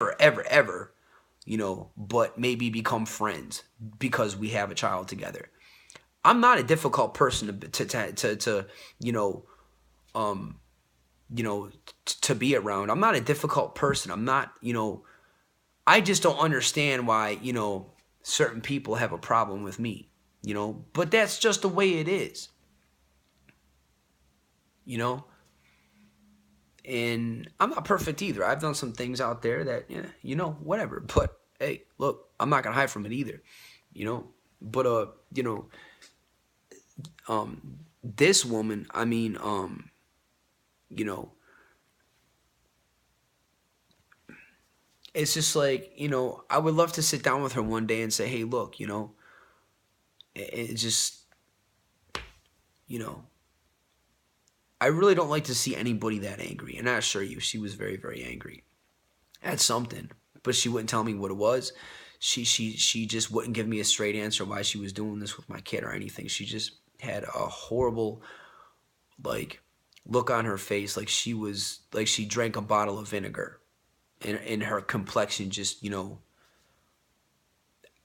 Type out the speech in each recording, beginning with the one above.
ever, ever, but maybe become friends because we have a child together. I'm not a difficult person to you know, um, to be around. I'm not a difficult person. I'm not, I just don't understand why, certain people have a problem with me, but that's just the way it is, you know? And I'm not perfect either. I've done some things out there that, yeah, whatever. But hey, look, I'm not gonna hide from it either, you know. But this woman, I mean, you know, it's just like, I would love to sit down with her one day and say, hey, look, it just, you know, I really don't like to see anybody that angry. And I assure you, she was very, very angry at something, but she wouldn't tell me what it was. She just wouldn't give me a straight answer why she was doing this with my kid or anything. She just had a horrible like look on her face, like she was like she drank a bottle of vinegar, and her complexion just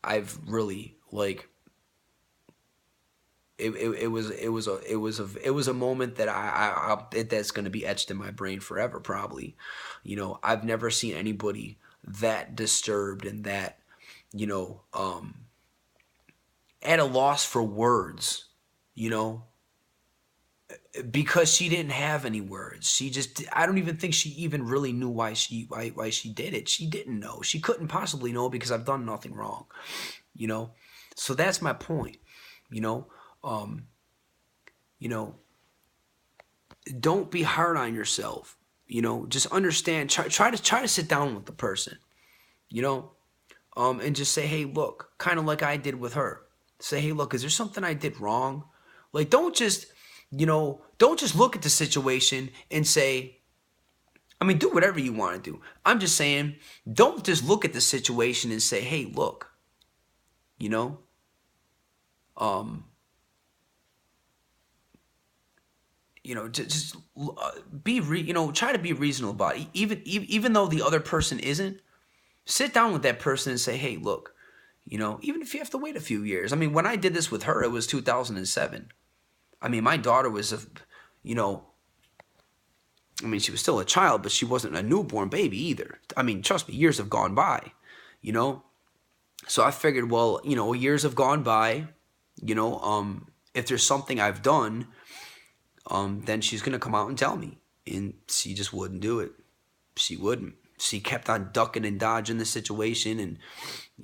I've really like it was a moment that that's going to be etched in my brain forever probably. I've never seen anybody that disturbed and that you know at a loss for words, you know because she didn't have any words. She just I don't even think she even really knew why she did it. She didn't know. She couldn't possibly know because I've done nothing wrong, you know. So that's my point, you know. Um, you know, don't be hard on yourself. Just understand. Try to sit down with the person. You know, and just say, hey, look, kind of like I did with her. Say, hey, look, is there something I did wrong? Like, don't just look at the situation and say, I mean, do whatever you want to do. I'm just saying, don't just look at the situation and say, hey, look, you know, um, just try to be reasonable about it. Even though the other person isn't, sit down with that person and say, hey, look, even if you have to wait a few years. I mean, when I did this with her, it was 2007. I mean, my daughter was you know, I mean, she was still a child, but she wasn't a newborn baby either. I mean, trust me, years have gone by, you know? So I figured, well, years have gone by, if there's something I've done, then she's going to come out and tell me. And she just wouldn't do it. She wouldn't. She kept on ducking and dodging the situation. And,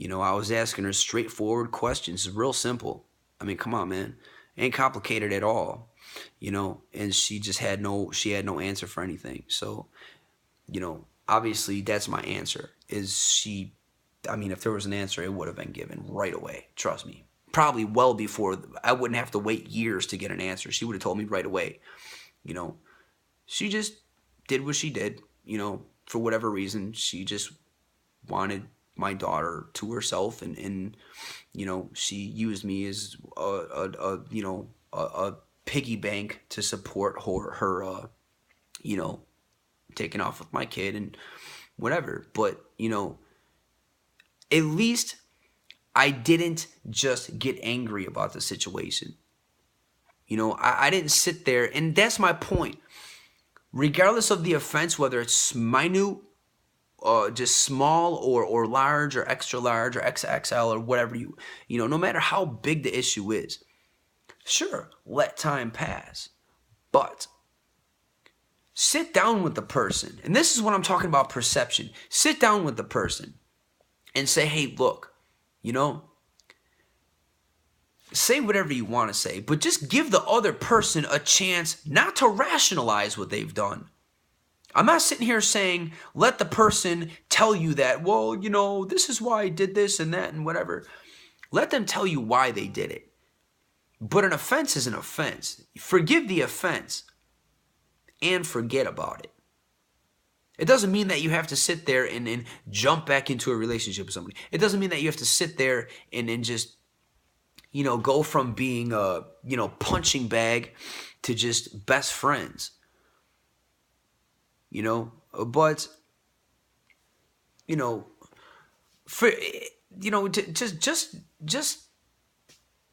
I was asking her straightforward questions. It's real simple. I mean, come on, man. Ain't complicated at all, and she had no answer for anything. So, obviously that's my answer is I mean, if there was an answer, it would have been given right away. Trust me. Probably well before, I wouldn't have to wait years to get an answer. She would have told me right away. You know, she just did what she did, for whatever reason. She just wanted my daughter to herself, and she used me as a piggy bank to support her taking off with my kid and whatever. But, at least I didn't just get angry about the situation. I didn't sit there, and that's my point. Regardless of the offense, whether it's minute, just small or large or extra large or XXL or whatever no matter how big the issue is, sure, let time pass. But sit down with the person, and this is what I'm talking about, perception. Sit down with the person and say, hey, look, say whatever you want to say, but just give the other person a chance not to rationalize what they've done. I'm not sitting here saying, let the person tell you that, well, this is why I did this and that and whatever. Let them tell you why they did it. But an offense is an offense. Forgive the offense and forget about it. It doesn't mean that you have to sit there and jump back into a relationship with somebody. It doesn't mean that you have to sit there and just, go from being a, punching bag to just best friends. But you know, for just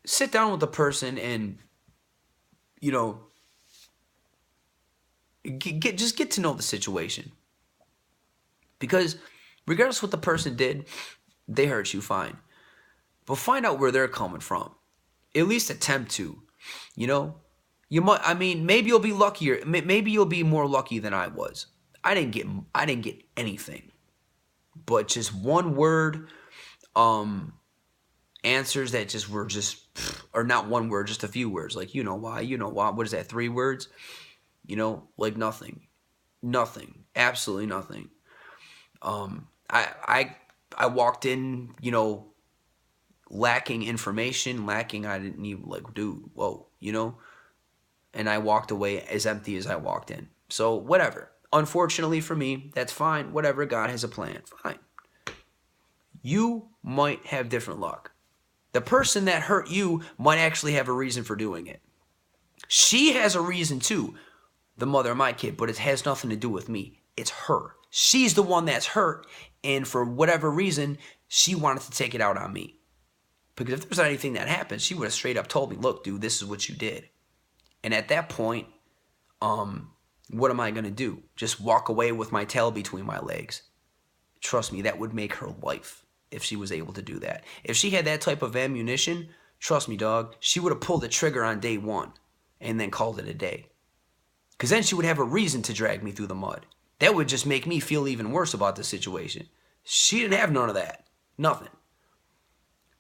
sit down with the person and you know get to know the situation, because regardless what the person did, they hurt you, fine, but find out where they're coming from. At least attempt to, you know. You might. I mean, maybe you'll be luckier. Maybe you'll be more lucky than I was. I didn't get anything, but just one word, answers that just were just, or not one word, just a few words. Like, you know why, you know why. What is that? 3 words? You know, like nothing, absolutely nothing. I walked in, you know, lacking information, lacking. I didn't even like, dude, whoa, you know. And I walked away as empty as I walked in. So whatever. Unfortunately for me, that's fine. Whatever. God has a plan. Fine. You might have different luck. The person that hurt you might actually have a reason for doing it. She has a reason too, the mother of my kid, but it has nothing to do with me. It's her. She's the one that's hurt, and for whatever reason, she wanted to take it out on me. Because if there was anything that happened, she would have straight up told me, look, dude, this is what you did. And at that point, what am I going to do? Just walk away with my tail between my legs? Trust me, that would make her life if she was able to do that. If she had that type of ammunition, trust me, dog, she would have pulled the trigger on day 1 and then called it a day. Because then she would have a reason to drag me through the mud. That would just make me feel even worse about the situation. She didn't have none of that. Nothing.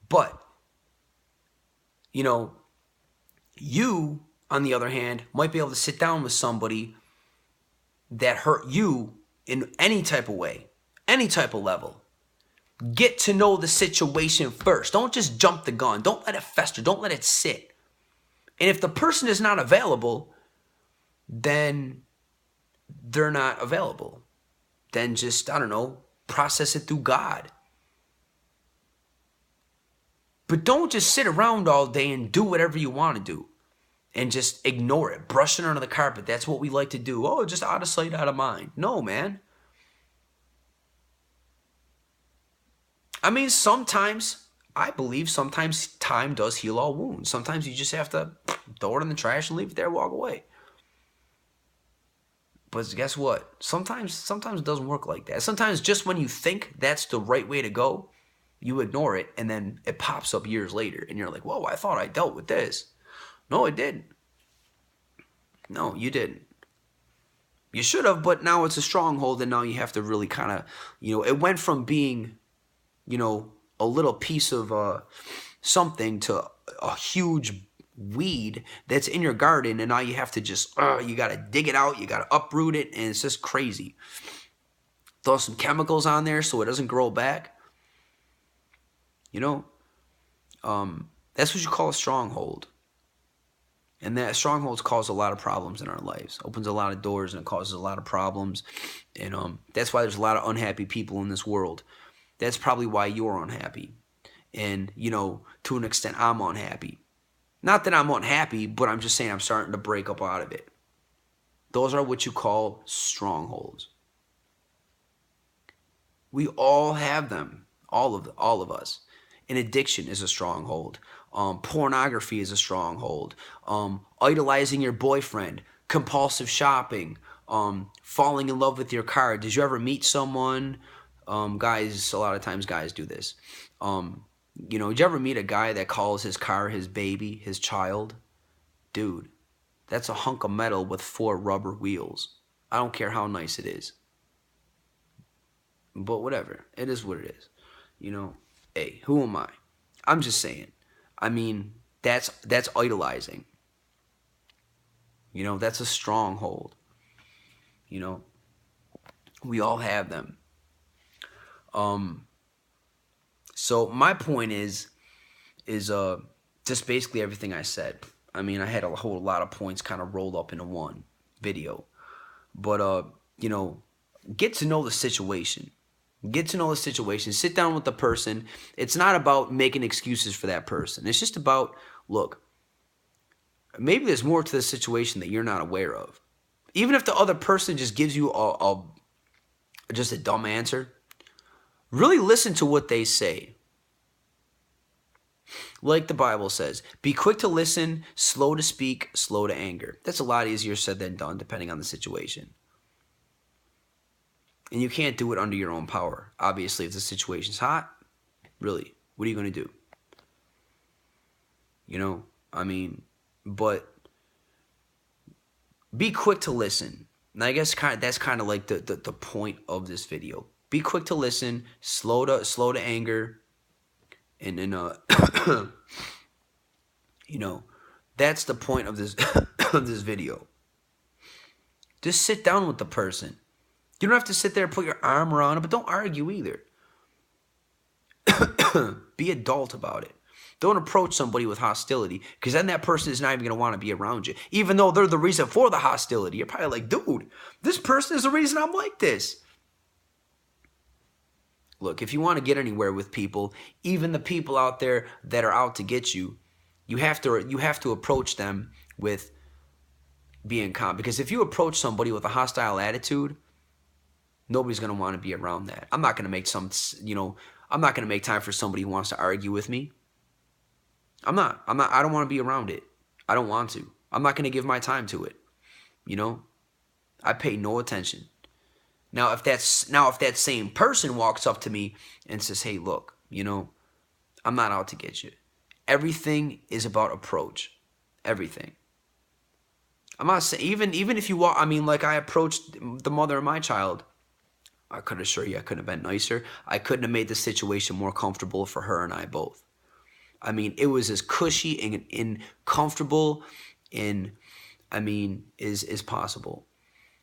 But, you know, you, on the other hand, might be able to sit down with somebody that hurt you in any type of way, any type of level. Get to know the situation first. Don't just jump the gun. Don't let it fester. Don't let it sit. And if the person is not available, then they're not available. Then just, I don't know, process it through God. But don't just sit around all day and do whatever you want to do and just ignore it, brush it under the carpet. That's what we like to do. Oh, just out of sight, out of mind. No, man. I mean, sometimes, I believe sometimes time does heal all wounds. Sometimes you just have to throw it in the trash and leave it there, walk away. But guess what? Sometimes it doesn't work like that. Sometimes just when you think that's the right way to go, you ignore it, and then it pops up years later, and you're like, whoa, I thought I dealt with this. No, it didn't. No, you didn't. You should have, but now it's a stronghold, and now you have to really kind of, you know, it went from being, you know, a little piece of something to a huge weed that's in your garden, and now you have to just, you got to dig it out, you got to uproot it, and it's just crazy. Throw some chemicals on there so it doesn't grow back. You know, that's what you call a stronghold. And that strongholds cause a lot of problems in our lives. Opens a lot of doors and it causes a lot of problems. And that's why there's a lot of unhappy people in this world. That's probably why you're unhappy. And, you know, to an extent, I'm unhappy. Not that I'm unhappy, but I'm just saying I'm starting to break up out of it. Those are what you call strongholds. We all have them. All of us. An addiction is a stronghold. Pornography is a stronghold. Idolizing your boyfriend. Compulsive shopping. Falling in love with your car. Did you ever meet someone? Guys, a lot of times guys do this. You know, did you ever meet a guy that calls his car his baby, his child? Dude, that's a hunk of metal with 4 rubber wheels. I don't care how nice it is. But whatever. It is what it is. You know, hey, who am I? I'm just saying. I mean, that's idolizing. You know, that's a stronghold. You know, we all have them. So my point is just basically everything I said. I mean, I had a whole lot of points kind of rolled up into one video. But, you know, get to know the situation. Get to know the situation. Sit down with the person. It's not about making excuses for that person. It's just about, look, maybe there's more to the situation that you're not aware of. Even if the other person just gives you just a dumb answer, Really listen to what they say. Like the Bible says, be quick to listen, slow to speak, slow to anger. That's a lot easier said than done, depending on the situation. And you can't do it under your own power. Obviously, if the situation's hot, really, what are you going to do? You know, I mean, but be quick to listen. And I guess that's kind of like the point of this video. Be quick to listen, slow to anger, and then you know, that's the point of this of this video. Just sit down with the person. You don't have to sit there and put your arm around it, but don't argue either. Be adult about it. Don't approach somebody with hostility, because then that person is not even going to want to be around you, even though they're the reason for the hostility. You're probably like, dude, this person is the reason I'm like this. Look, if you want to get anywhere with people, even the people out there that are out to get you, you have to approach them with being calm. Because if you approach somebody with a hostile attitude, nobody's going to want to be around that. I'm not going to make I'm not going to make time for somebody who wants to argue with me. I don't want to be around it. I don't want to. I'm not going to give my time to it. You know, I pay no attention. Now, if that same person walks up to me and says, hey, look, you know, I'm not out to get you. Everything is about approach. Everything. I'm not saying, even if you walk, I mean, like I approached the mother of my child. I could assure you I couldn't have been nicer. I couldn't have made the situation more comfortable for her and I both. I mean, it was as cushy and comfortable as possible.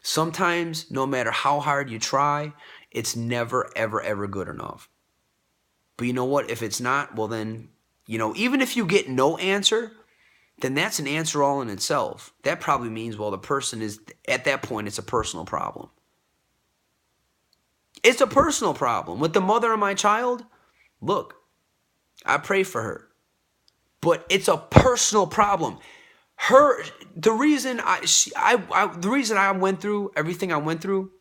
Sometimes, no matter how hard you try, it's never, ever, ever good enough. But you know what? If it's not, well then, you know, even if you get no answer, then that's an answer all in itself. That probably means, well, the person is, at that point, it's a personal problem. It's a personal problem. With the mother of my child, look, I pray for her. But it's a personal problem. The reason I went through everything I went through,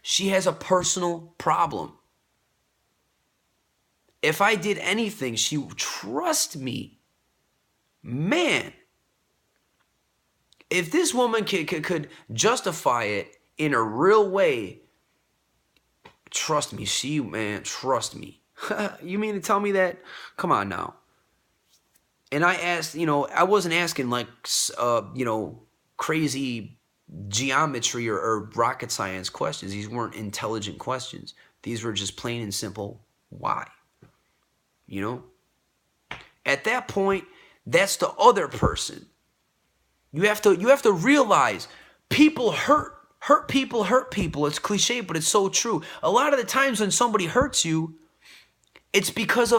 she has a personal problem. If I did anything, she would trust me. Man, if this woman could justify it in a real way, trust me, trust me. You mean to tell me that? Come on now. And I asked, you know, I wasn't asking like, crazy geometry or rocket science questions. These weren't intelligent questions. These were just plain and simple, why? You know? At that point, that's the other person. You have to realize people hurt people. It's cliche, but it's so true. A lot of the times when somebody hurts you, it's because of